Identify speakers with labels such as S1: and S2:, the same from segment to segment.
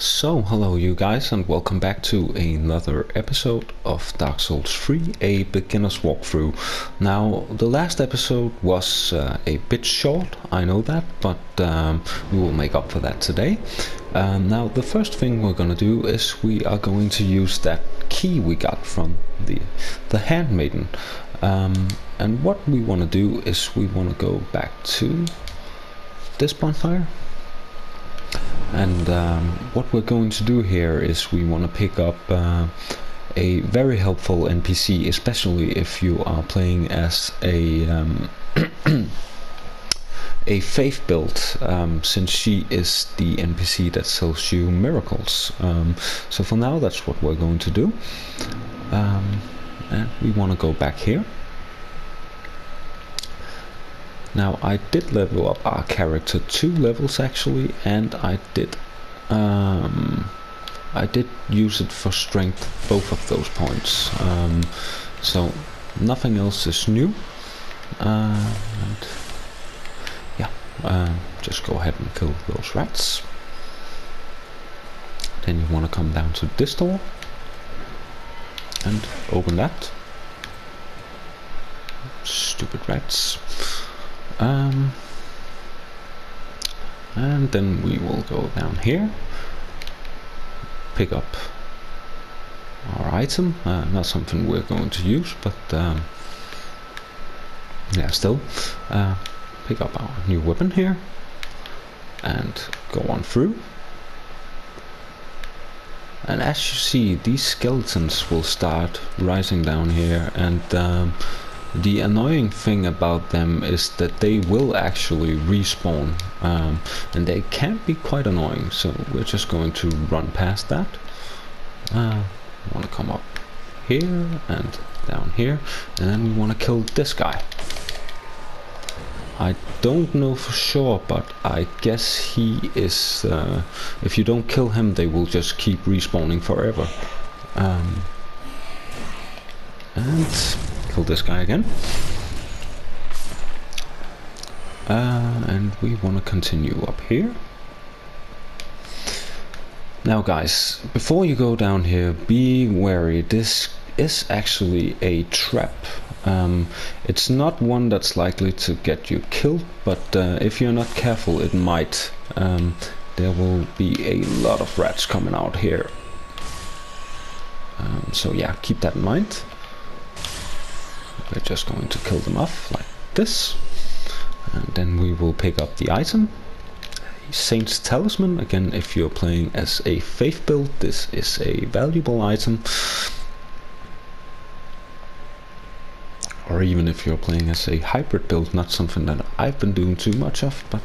S1: So, hello you guys, and welcome back to another episode of Dark Souls 3, a beginner's walkthrough. Now, the last episode was a bit short, I know that, but we will make up for that today. Now, the first thing we're gonna do is we are going to use that key we got from the handmaiden. And what we want to do is we want to go back to this bonfire. And what we're going to do here is we want to pick up a very helpful NPC, especially if you are playing as a a faith build, since she is the NPC that sells you miracles. So for now, that's what we're going to do. And we want to go back here. Now, I did level up our character 2 levels actually, and I did use it for strength, both of those points. So nothing else is new. And yeah, just go ahead and kill those rats. Then you want to come down to this door and open that. Stupid rats. And then we will go down here, pick up our item, not something we're going to use, but yeah, still, pick up our new weapon here, and go on through. And as you see, these skeletons will start rising down here, and the annoying thing about them is that they will actually respawn, and they can be quite annoying, so we're just going to run past that. Want to come up here and down here, and then we want to kill this guy. I don't know for sure, but I guess he is, if you don't kill him, they will just keep respawning forever. And kill this guy again. And we want to continue up here. Now guys, before you go down here, be wary. This is actually a trap. It's not one that's likely to get you killed, but if you're not careful, it might. There will be a lot of rats coming out here. So yeah, keep that in mind. We're just going to kill them off like this, and then we will pick up the item, Saint's Talisman. Again, if you're playing as a faith build, this is a valuable item, or even if you're playing as a hybrid build, not something that I've been doing too much of, but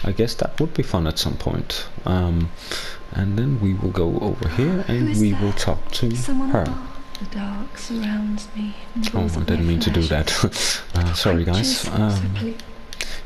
S1: I guess that would be fun at some point. And then we will go over here and we will talk to her.
S2: The dark surrounds me.
S1: Oh, I didn't mean to do that. Sorry guys.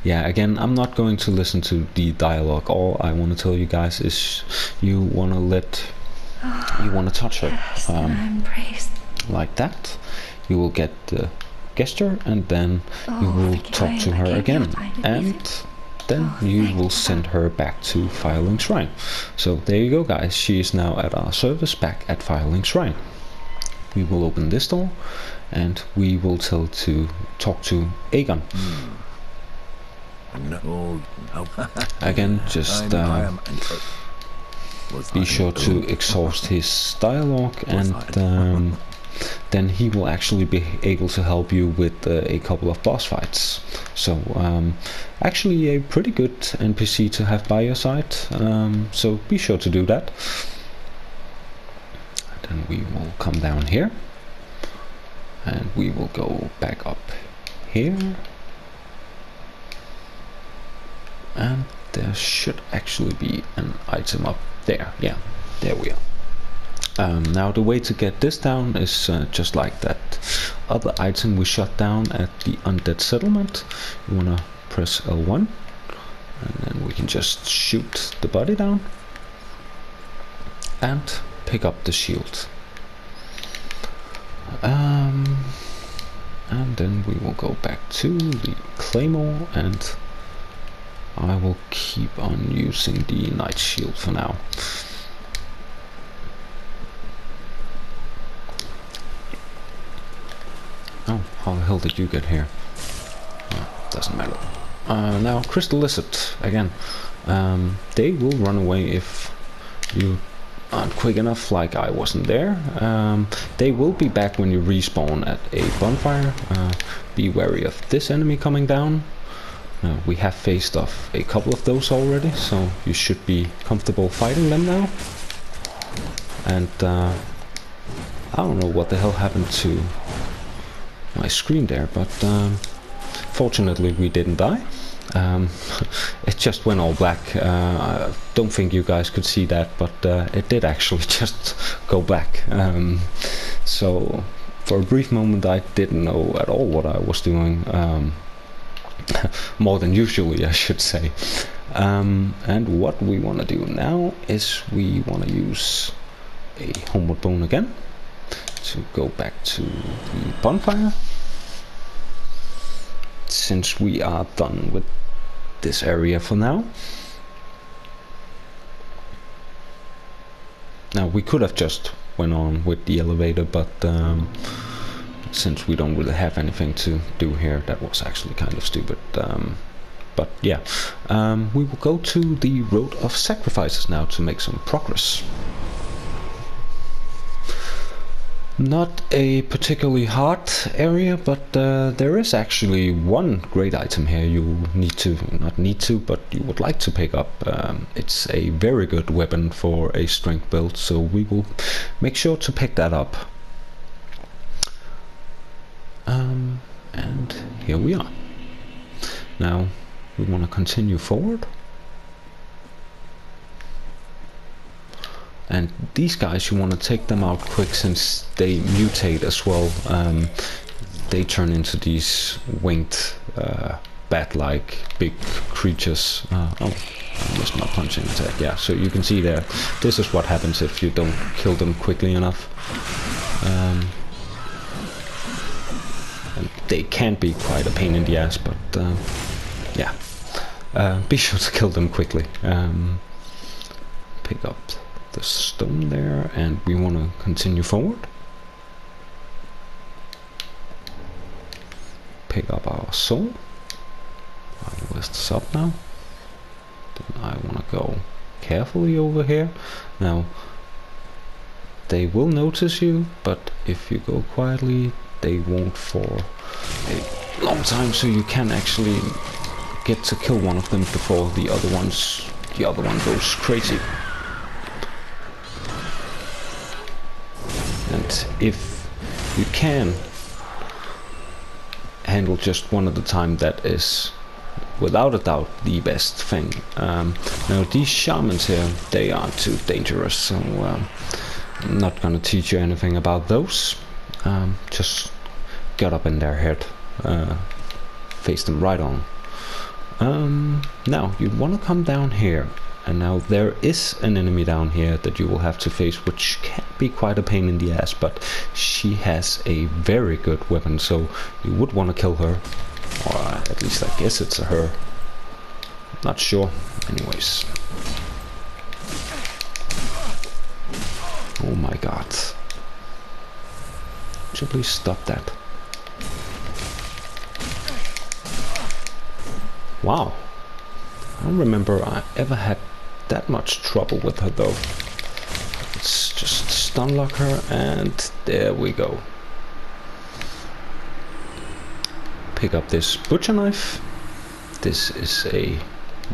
S1: Yeah, again, I'm not going to listen to the dialogue. All I want to tell you guys is you want to touch her, like that. You will get the gesture, and then you will talk to her again, and then you will send her back to Firelink Shrine. So there you go guys, she is now at our service back at Firelink Shrine. We will open this door, and we will talk to Aegon.
S3: No.
S1: Again, just be sure to exhaust his dialogue, and then he will actually be able to help you with a couple of boss fights. So actually a pretty good NPC to have by your side, so be sure to do that. Then we will come down here, and we will go back up here, and there should actually be an item up there. Yeah, there we are. Now the way to get this down is just like that other item we shot down at the undead settlement. You want to press L1, and then we can just shoot the body down and pick up the shield. And then we will go back to the claymore, and I will keep on using the knight shield for now. hell did you get here? Doesn't matter. Now, Crystal Lizard, again. They will run away if you aren't quick enough, like I wasn't there. They will be back when you respawn at a bonfire. Be wary of this enemy coming down. We have faced off a couple of those already, so you should be comfortable fighting them now. And I don't know what the hell happened to my screen there, but fortunately we didn't die. It just went all black. I don't think you guys could see that, but it did actually just go black. So for a brief moment I didn't know at all what I was doing. More than usually, I should say. And what we want to do now is we want to use a homeward bone again to go back to the bonfire. Since we are done with this area for now. Now we could have just went on with the elevator, but since we don't really have anything to do here, that was actually kind of stupid. But yeah, we will go to the Road of Sacrifices now to make some progress. Not a particularly hard area, but there is actually one great item here you but you would like to pick up. It's a very good weapon for a strength build, so we will make sure to pick that up. And here we are. Now we want to continue forward. And these guys, you want to take them out quick since they mutate as well. They turn into these winged, bat-like big creatures. Oh, I missed my punching attack. Yeah, so you can see there, this is what happens if you don't kill them quickly enough. And they can be quite a pain in the ass, but yeah. Be sure to kill them quickly. Pick up the stone there, and we want to continue forward. Pick up our soul. I'll list this up now. Then I want to go carefully over here. Now they will notice you, but if you go quietly they won't for a long time, so you can actually get to kill one of them before the other one goes crazy. And if you can handle just one at a time, that is without a doubt the best thing. Now these shamans here, they aren't too dangerous, so I'm not gonna teach you anything about those. Just get up in their head, face them right on. Now you want to come down here, and now there is an enemy down here that you will have to face, which can be quite a pain in the ass, but she has a very good weapon, so you would want to kill her, or at least I guess it's a her, not sure. Anyways, oh my god, would you please stop that? Wow, I don't remember I ever had that much trouble with her though. Let's just stun lock her, and there we go. Pick up this butcher knife. This is a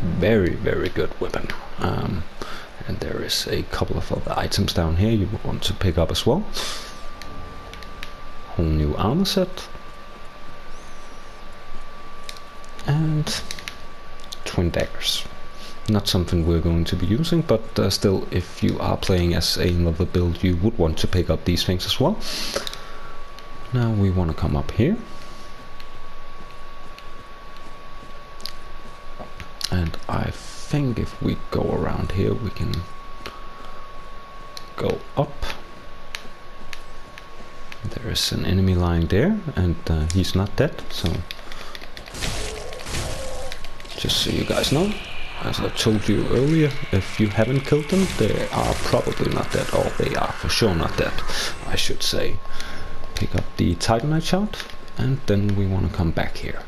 S1: very, very good weapon. And there is a couple of other items down here you would want to pick up as well. Whole new armor set. And twin daggers. Not something we're going to be using, but still, if you are playing as another build, you would want to pick up these things as well. Now we want to come up here. And I think if we go around here, we can go up. There is an enemy lying there, and he's not dead, so just so you guys know, as I told you earlier, if you haven't killed them, they are probably not dead, or they are for sure not dead, I should say. Pick up the Titanite shard, and then we want to come back here.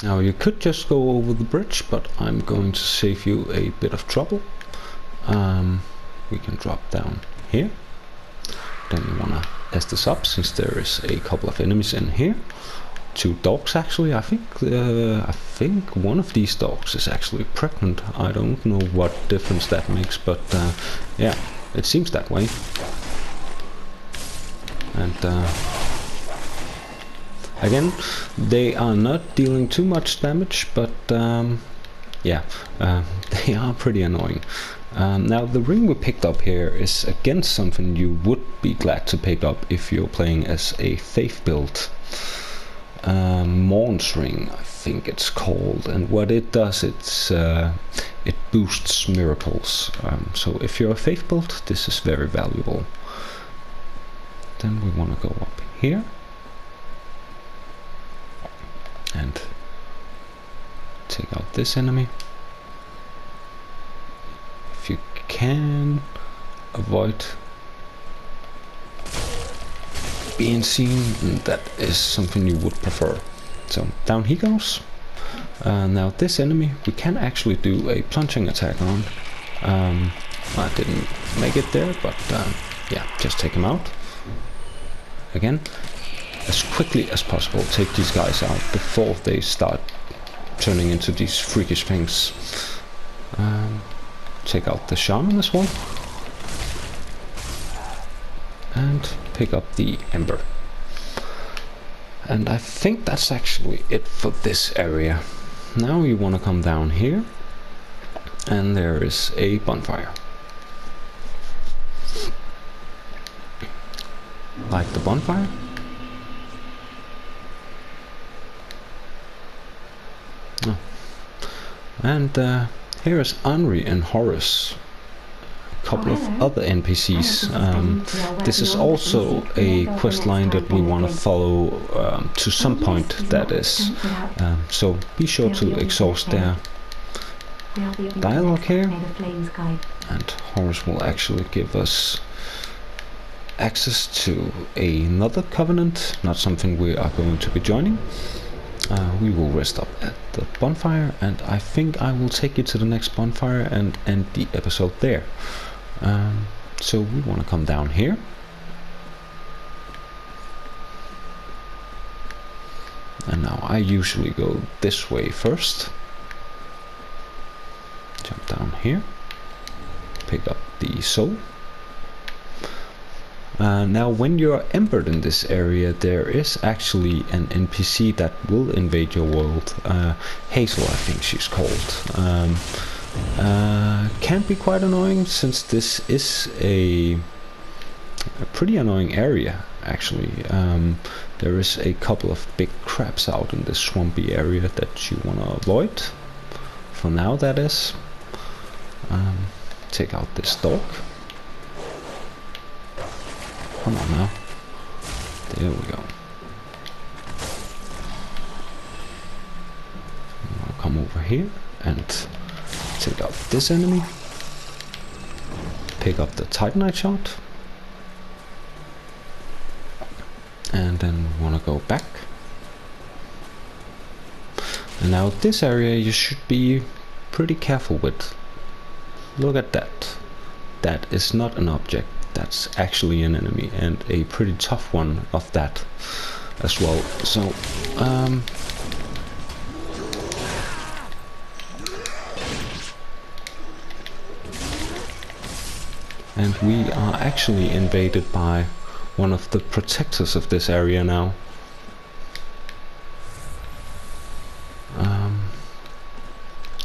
S1: Now you could just go over the bridge, but I'm going to save you a bit of trouble. We can drop down here. Then we want to S this up, since there is a couple of enemies in here. 2 dogs actually. I think one of these dogs is actually pregnant. I don't know what difference that makes, but yeah, it seems that way. And again, they are not dealing too much damage, but yeah, they are pretty annoying. Now the ring we picked up here is again something you would be glad to pick up if you're playing as a faith build. Morn's ring, I think it's called, and what it does, it boosts miracles. So if you're a faith build, this is very valuable. Then we want to go up here and take out this enemy. If you can avoid being seen, that is something you would prefer. So down he goes. Now this enemy we can actually do a plunging attack on. I didn't make it there, but yeah, just take him out. Again, as quickly as possible, take these guys out before they start turning into these freakish things. Take out the shaman as well. And pick up the ember. And I think that's actually it for this area. Now you want to come down here, and there is a bonfire. Light the bonfire. Oh. And here is Anri and Horus. Couple of other NPCs. This is also a quest line that we want to follow to some point, that is. So be sure to exhaust their dialogue here. And Horus will actually give us access to another covenant, not something we are going to be joining. We will rest up at the bonfire, and I think I will take you to the next bonfire and end the episode there. So we want to come down here. And now I usually go this way first. Jump down here. Pick up the soul. Now when you're embered in this area, there is actually an NPC that will invade your world. Hazel, I think she's called. Can be quite annoying, since this is a pretty annoying area actually. There is a couple of big crabs out in this swampy area that you want to avoid. For now, that is. Take out this dog. Come on now. There we go. I'll come over here and take out this enemy. Pick up the Titanite shot. And then we want to go back. And now this area you should be pretty careful with. Look at that. That is not an object. That's actually an enemy, and a pretty tough one of that as well. So and we are actually invaded by one of the protectors of this area now.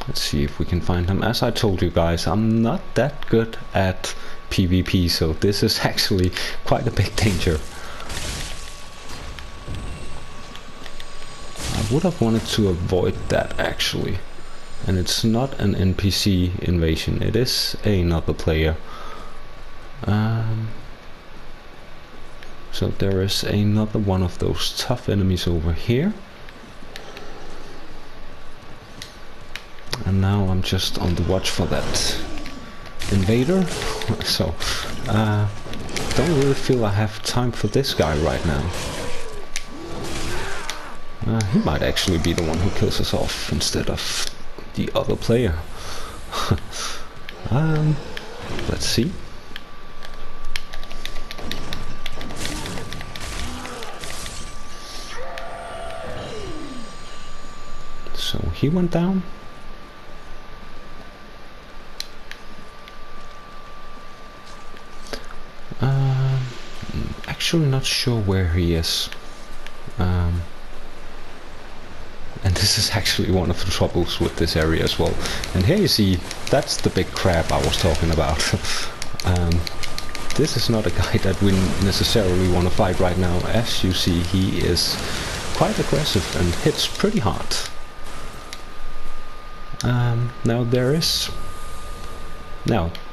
S1: Let's see if we can find him. As I told you guys, I'm not that good at PvP, so this is actually quite a big danger. I would have wanted to avoid that actually. And it's not an NPC invasion, it is another player. So there is another one of those tough enemies over here. And now I'm just on the watch for that invader. So don't really feel I have time for this guy right now. He might actually be the one who kills us off instead of the other player. Let's see. So he went down. Actually not sure where he is. And this is actually one of the troubles with this area as well. And here you see, that's the big crab I was talking about. This is not a guy that we necessarily want to fight right now. As you see, he is quite aggressive and hits pretty hard. Now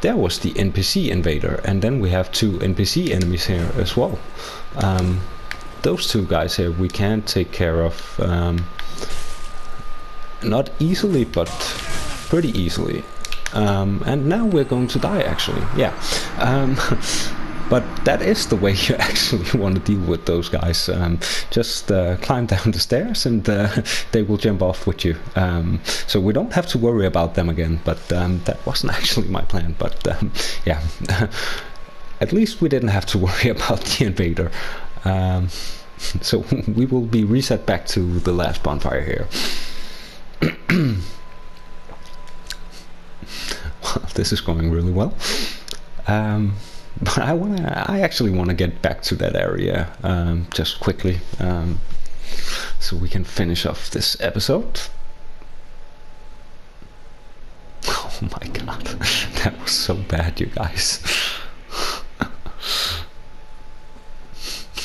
S1: there was the NPC invader, and then we have two NPC enemies here as well. Those two guys here we can take care of, not easily, but pretty easily. And now we're going to die, actually. Yeah. But that is the way you actually want to deal with those guys. Just climb down the stairs and they will jump off with you. So we don't have to worry about them again, but that wasn't actually my plan. But yeah, at least we didn't have to worry about the invader. So we will be reset back to the last bonfire here. Well, this is going really well. But I actually want to get back to that area just quickly, so we can finish off this episode. Oh my god, that was so bad, you guys.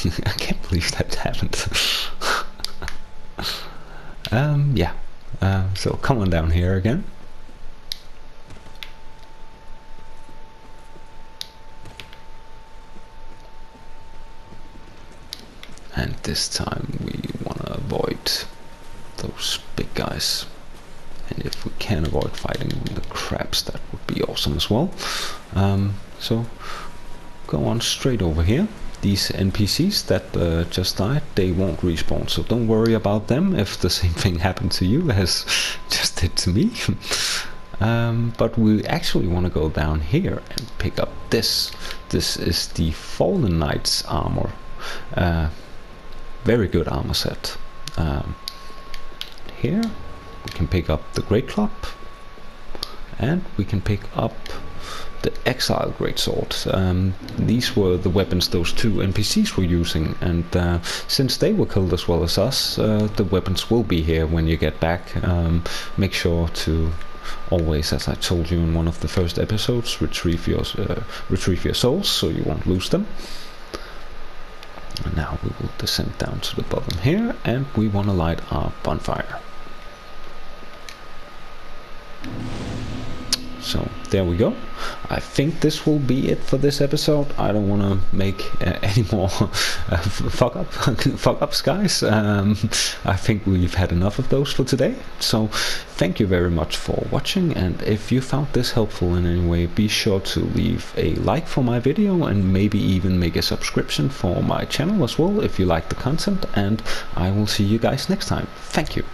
S1: I can't believe that happened. Yeah. So come on down here again. And this time we want to avoid those big guys. And if we can avoid fighting the crabs, that would be awesome as well. So go on straight over here. These NPCs that just died, they won't respawn, so don't worry about them if the same thing happened to you as just did to me. But we actually want to go down here and pick up this. This is the Fallen Knight's armor. Very good armor set. Here we can pick up the Great Club, and we can pick up the Exile Greatsword. These were the weapons those two NPCs were using, and since they were killed as well as us, the weapons will be here when you get back. Make sure to always, as I told you in one of the first episodes, retrieve your souls so you won't lose them. And now we will descend down to the bottom here, and we want to light our bonfire. So there we go. I think this will be it for this episode. I don't want to make any more fuck ups, guys. I think we've had enough of those for today. So thank you very much for watching, and if you found this helpful in any way, be sure to leave a like for my video and maybe even make a subscription for my channel as well if you like the content, and I will see you guys next time. Thank you.